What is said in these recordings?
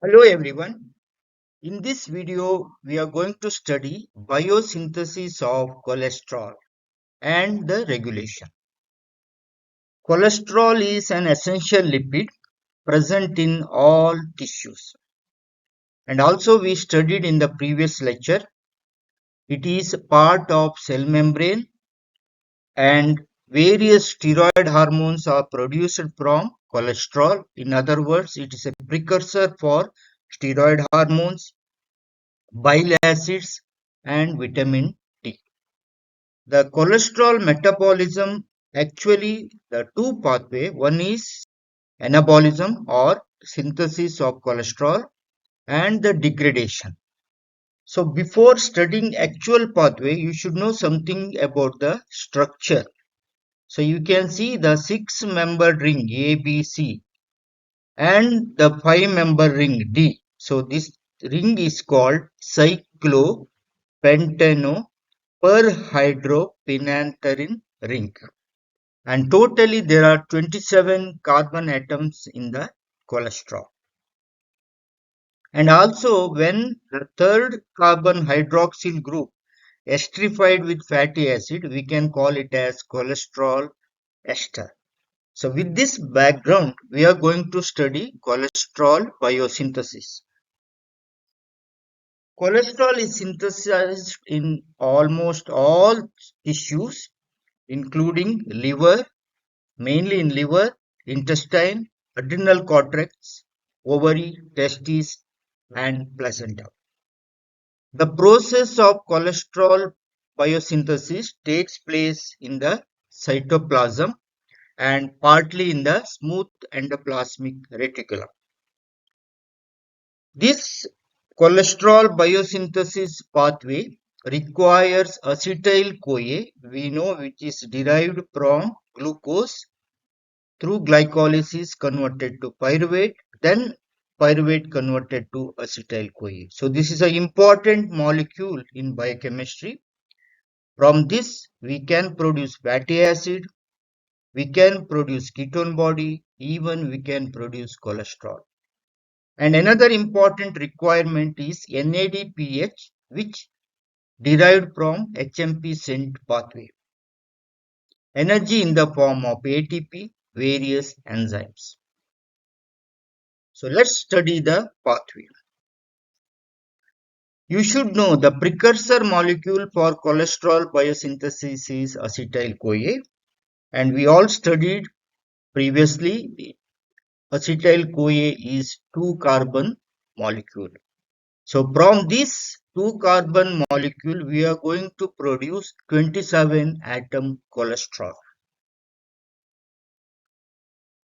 Hello everyone. In this video, we are going to study biosynthesis of cholesterol and the regulation. Cholesterol is an essential lipid present in all tissues. And also we studied in the previous lecture, it is part of cell membrane and various steroid hormones are produced from cholesterol. In other words, it is a precursor for steroid hormones, bile acids and vitamin D. The cholesterol metabolism, actually the two pathway, one is anabolism or synthesis of cholesterol and the degradation. So before studying actual pathway, you should know something about the structure. So you can see the 6-membered ring ABC and the 5-member ring D. So this ring is called cyclopentano perhydrophenanthrene ring, and totally there are 27 carbon atoms in the cholesterol. And also when the third carbon hydroxyl group esterified with fatty acid, we can call it as cholesterol ester. So with this background, we are going to study cholesterol biosynthesis. Cholesterol is synthesized in almost all tissues, including liver, mainly in liver, intestine, adrenal cortex, ovary, testes, and placenta. The process of cholesterol biosynthesis takes place in the cytoplasm and partly in the smooth endoplasmic reticulum. This cholesterol biosynthesis pathway requires acetyl-CoA, we know, which is derived from glucose through glycolysis converted to pyruvate, then pyruvate converted to acetyl-CoA. So this is an important molecule in biochemistry. From this, we can produce fatty acid, we can produce ketone body, even we can produce cholesterol. And another important requirement is NADPH, which derived from HMP scent pathway. Energy in the form of ATP, various enzymes. So let's study the pathway. You should know the precursor molecule for cholesterol biosynthesis is acetyl-CoA, and we all studied previously acetyl-CoA is 2-carbon molecule. So from this 2-carbon molecule, we are going to produce 27 atom cholesterol.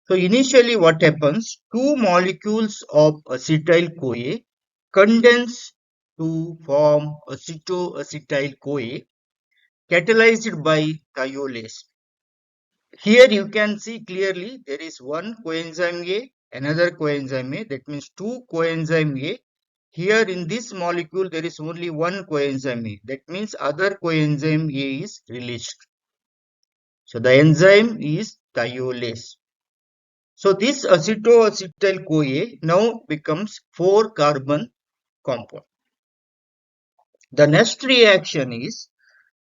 So initially what happens, two molecules of acetyl-CoA condense to form acetoacetyl-CoA catalyzed by thiolase. Here you can see clearly there is one coenzyme A, another coenzyme A, that means two coenzyme A. Here in this molecule there is only one coenzyme A, that means other coenzyme A is released. So the enzyme is thiolase. So this acetoacetyl-CoA now becomes 4-carbon compound. The next reaction is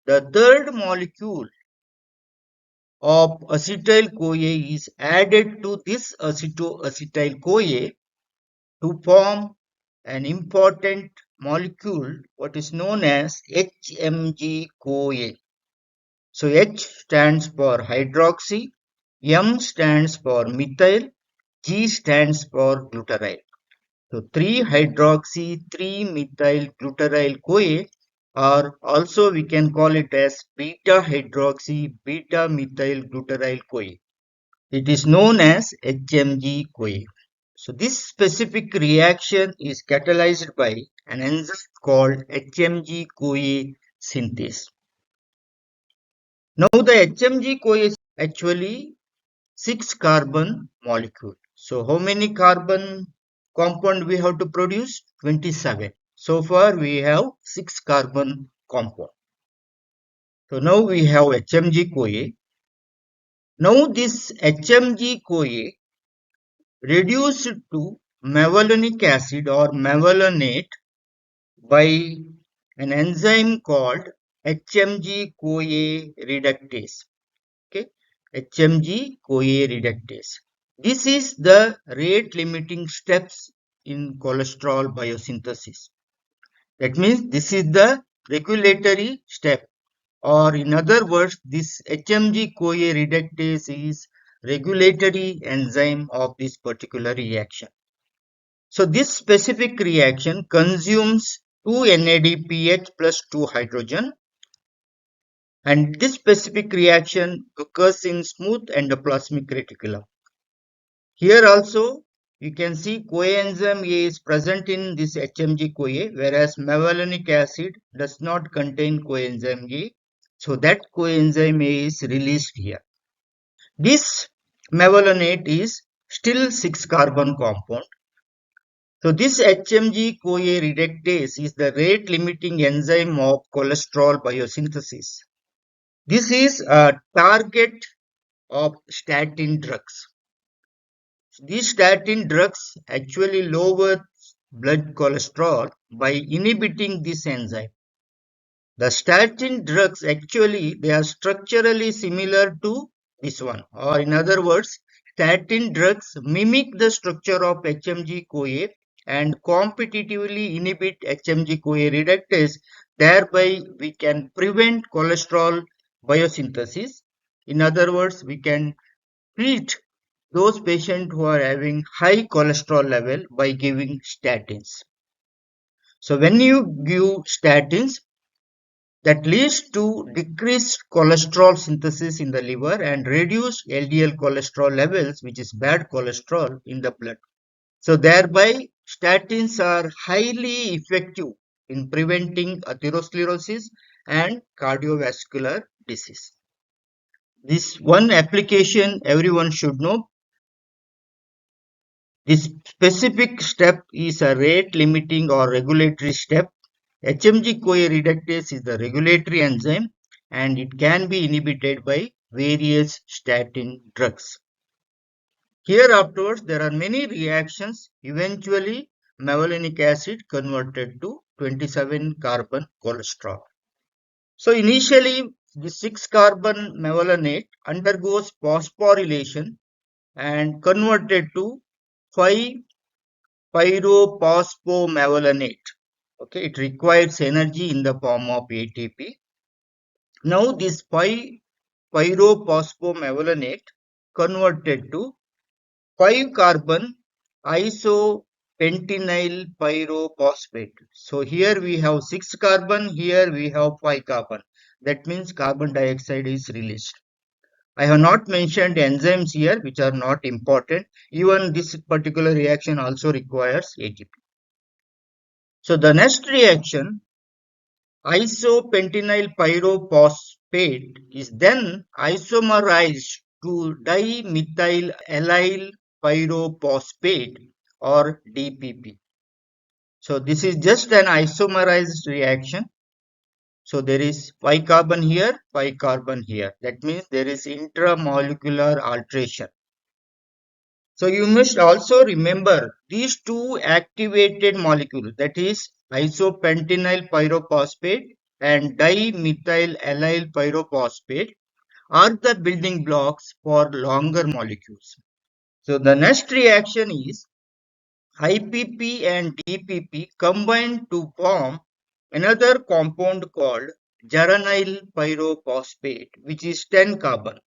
the third molecule of acetyl-CoA is added to this acetoacetyl-CoA to form an important molecule, what is known as HMG-CoA. So H stands for hydroxy, M stands for methyl, G stands for glutarate. So 3-hydroxy 3-methyl glutaryl CoA, or also we can call it as beta-hydroxy beta-methyl glutaryl CoA. It is known as HMG-CoA. So this specific reaction is catalyzed by an enzyme called HMG-CoA synthase. Now the HMG-CoA is actually 6-carbon molecule. So how many carbon compound we have to produce? 27. So far we have 6-carbon compound. So now we have HMG-CoA. Now this HMG-CoA reduced to mevalonic acid or mevalonate by an enzyme called HMG-CoA reductase. Okay, HMG-CoA reductase. This is the rate limiting steps in cholesterol biosynthesis. That means this is the regulatory step, or in other words, this HMG-CoA reductase is regulatory enzyme of this particular reaction. So this specific reaction consumes 2 NADPH plus 2 hydrogen, and this specific reaction occurs in smooth endoplasmic reticulum. Here also you can see coenzyme A is present in this HMG-CoA, whereas mevalonic acid does not contain coenzyme A. So that coenzyme A is released here. This mevalonate is still 6-carbon compound. So this HMG-CoA reductase is the rate limiting enzyme of cholesterol biosynthesis. This is a target of statin drugs. These statin drugs actually lower blood cholesterol by inhibiting this enzyme. The statin drugs actually, they are structurally similar to this one, or in other words, statin drugs mimic the structure of HMG-CoA and competitively inhibit HMG-CoA reductase. Thereby we can prevent cholesterol biosynthesis. In other words, we can treat those patients who are having high cholesterol level by giving statins. So when you give statins, that leads to decreased cholesterol synthesis in the liver and reduced LDL cholesterol levels, which is bad cholesterol in the blood. So thereby statins are highly effective in preventing atherosclerosis and cardiovascular disease. This one application everyone should know. This specific step is a rate limiting or regulatory step. HMG-CoA reductase is the regulatory enzyme and it can be inhibited by various statin drugs. Here afterwards, there are many reactions. Eventually, mevalonic acid converted to 27-carbon cholesterol. So initially, the 6-carbon mevalonate undergoes phosphorylation and converted to 5-pyrophosphomevalonate. Okay, it requires energy in the form of ATP. Now this 5-pyrophosphomevalonate converted to 5-carbon isopentenyl pyrophosphate. So here we have 6 carbon, here we have 5 carbon. That means carbon dioxide is released. I have not mentioned enzymes here, which are not important. Even this particular reaction also requires ATP. So the next reaction, isopentenyl pyrophosphate, is then isomerized to dimethyl allyl pyrophosphate or DPP. So this is just an isomerized reaction. So there is 5 carbon here, 5 carbon here. That means there is intramolecular alteration. So you must also remember these two activated molecules, that is isopentenyl pyrophosphate and dimethyl allyl pyrophosphate, are the building blocks for longer molecules. So the next reaction is IPP and DPP combine to form another compound called geranyl pyrophosphate, which is 10 carbon.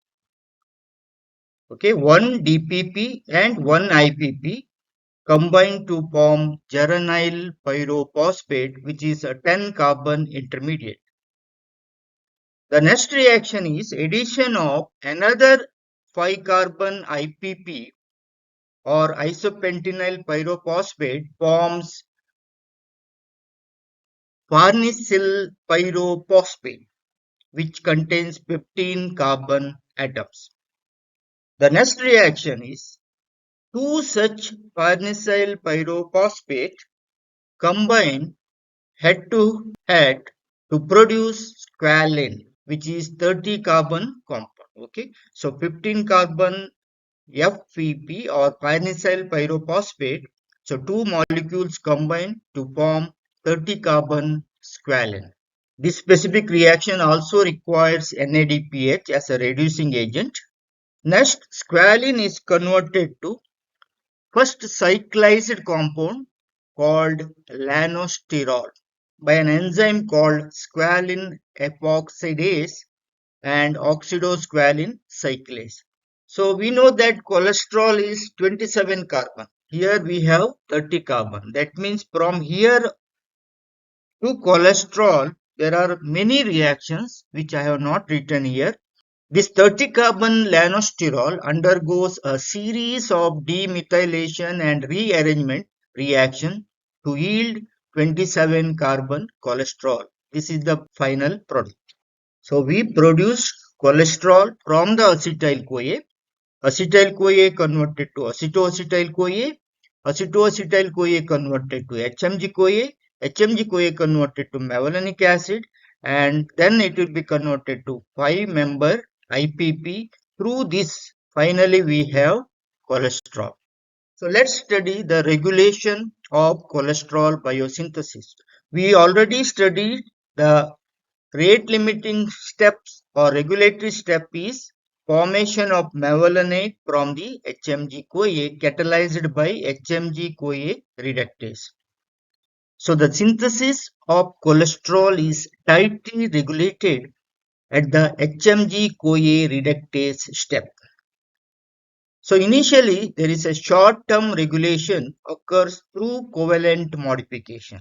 Okay, one DPP and one IPP combine to form geranyl pyrophosphate, which is a 10 carbon intermediate. The next reaction is addition of another 5 carbon IPP or isopentenyl pyrophosphate forms farnesyl pyrophosphate, which contains 15 carbon atoms. The next reaction is two such farnesyl pyrophosphate combine head to head to produce squalene, which is 30 carbon compound. Okay, so 15 carbon FPP or farnesyl pyrophosphate So two molecules combine to form 30 carbon squalene. This specific reaction also requires NADPH as a reducing agent. Next, squalene is converted to first cyclized compound called lanosterol by an enzyme called squalene epoxidase and oxidosqualene cyclase. So we know that cholesterol is 27 carbon. Here we have 30 carbon. That means from here to cholesterol, there are many reactions which I have not written here. This 30 carbon lanosterol undergoes a series of demethylation and rearrangement reaction to yield 27 carbon cholesterol. This is the final product. So we produce cholesterol from the acetyl-CoA. Acetyl-CoA converted to acetoacetyl-CoA. Acetoacetyl-CoA converted to HMG-CoA. HMG-CoA converted to mevalonic acid, and then it will be converted to 5-member IPP. Through this, finally we have cholesterol. So let's study the regulation of cholesterol biosynthesis. We already studied the rate limiting steps or regulatory step is formation of mevalonate from the HMG-CoA catalyzed by HMG-CoA reductase. So the synthesis of cholesterol is tightly regulated at the HMG-CoA reductase step. So initially there is a short-term regulation occurs through covalent modification.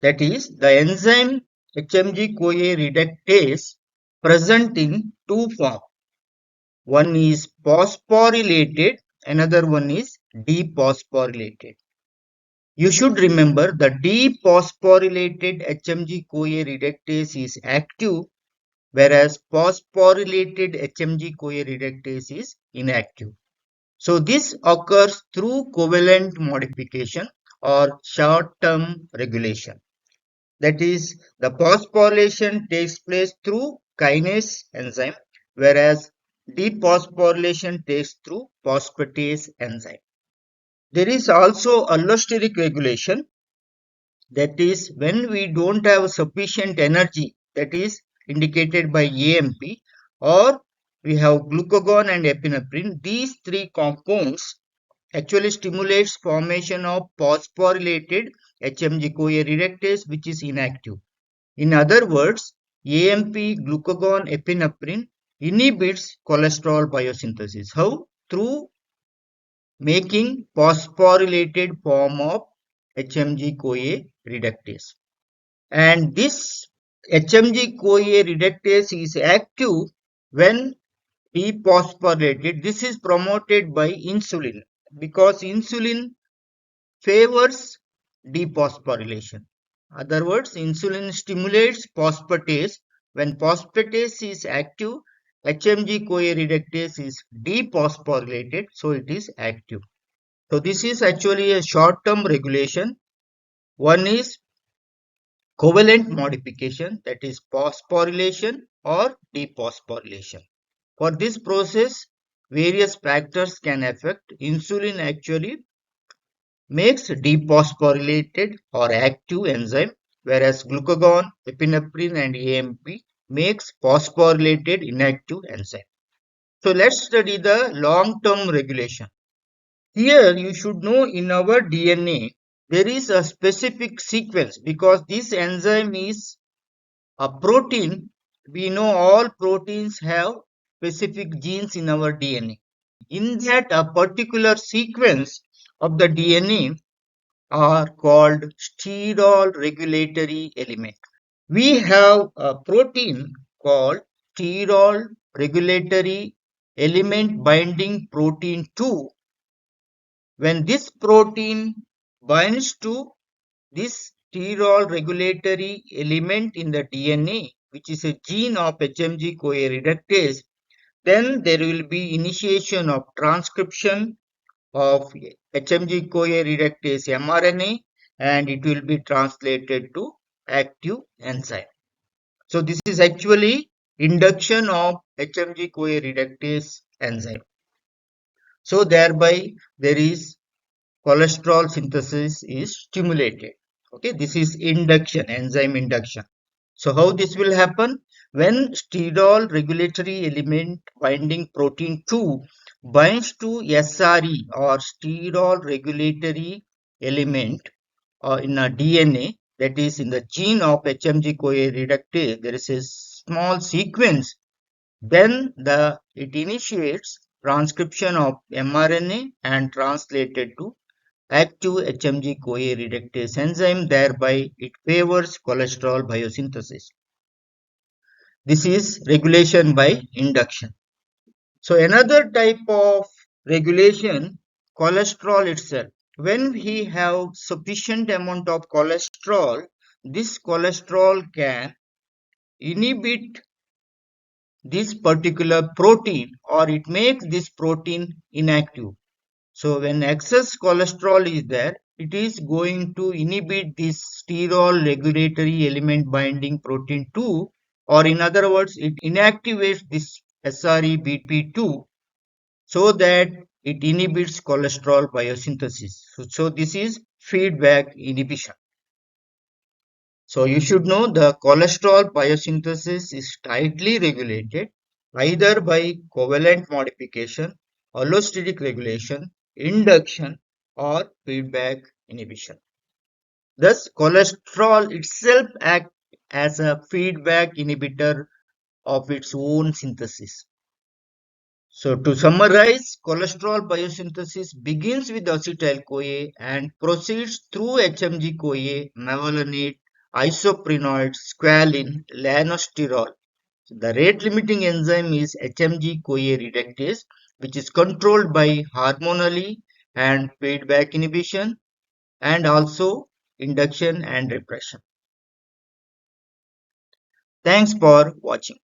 That is, the enzyme HMG-CoA reductase present in two forms. One is phosphorylated, another one is dephosphorylated. You should remember the dephosphorylated HMG-CoA reductase is active, whereas phosphorylated HMG-CoA reductase is inactive. So this occurs through covalent modification or short-term regulation. That is, the phosphorylation takes place through kinase enzyme, whereas dephosphorylation takes through phosphatase enzyme. There is also allosteric regulation, that is when we don't have sufficient energy, that is indicated by AMP, or we have glucagon and epinephrine. These three compounds actually stimulates formation of phosphorylated HMG-CoA reductase, which is inactive. In other words, AMP glucagon epinephrine inhibits cholesterol biosynthesis. How? Through making phosphorylated form of HMG-CoA reductase. And this HMG-CoA reductase is active when dephosphorylated. This is promoted by insulin because insulin favors dephosphorylation. Other words, insulin stimulates phosphatase. When phosphatase is active, HMG-CoA reductase is dephosphorylated, so it is active. So this is actually a short-term regulation. One is covalent modification, that is phosphorylation or dephosphorylation. For this process, various factors can affect. Insulin actually makes dephosphorylated or active enzyme, whereas glucagon, epinephrine and AMP makes phosphorylated inactive enzyme. So let's study the long-term regulation. Here you should know in our DNA there is a specific sequence because this enzyme is a protein. We know all proteins have specific genes in our DNA. In that a particular sequence of the DNA are called sterol regulatory element. We have a protein called sterol regulatory element binding protein 2. When this protein binds to this sterol regulatory element in the DNA, which is a gene of HMG-CoA reductase, then there will be initiation of transcription of HMG-CoA reductase mRNA, and it will be translated to active enzyme. So this is actually induction of HMG-CoA reductase enzyme. So thereby there is cholesterol synthesis is stimulated. Okay, this is induction, enzyme induction. So how this will happen? When sterol regulatory element binding protein 2 binds to SRE or sterol regulatory element in a DNA, that is in the gene of HMG-CoA reductase, there is a small sequence, then it initiates transcription of mRNA and translated to active HMG-CoA reductase enzyme, thereby it favors cholesterol biosynthesis. This is regulation by induction. So another type of regulation, cholesterol itself. When we have sufficient amount of cholesterol, this cholesterol can inhibit this particular protein, or it makes this protein inactive. So when excess cholesterol is there, it is going to inhibit this sterol regulatory element binding protein 2, or in other words, it inactivates this SREBP2 so that it inhibits cholesterol biosynthesis. So this is feedback inhibition. So you should know the cholesterol biosynthesis is tightly regulated either by covalent modification, allostatic regulation, induction, or feedback inhibition. Thus, cholesterol itself acts as a feedback inhibitor of its own synthesis. So to summarize, cholesterol biosynthesis begins with acetyl-CoA and proceeds through HMG-CoA, mevalonate, isoprenoids, squalene, lanosterol. The rate-limiting enzyme is HMG-CoA reductase, which is controlled by hormonally and feedback inhibition, and also induction and repression. Thanks for watching.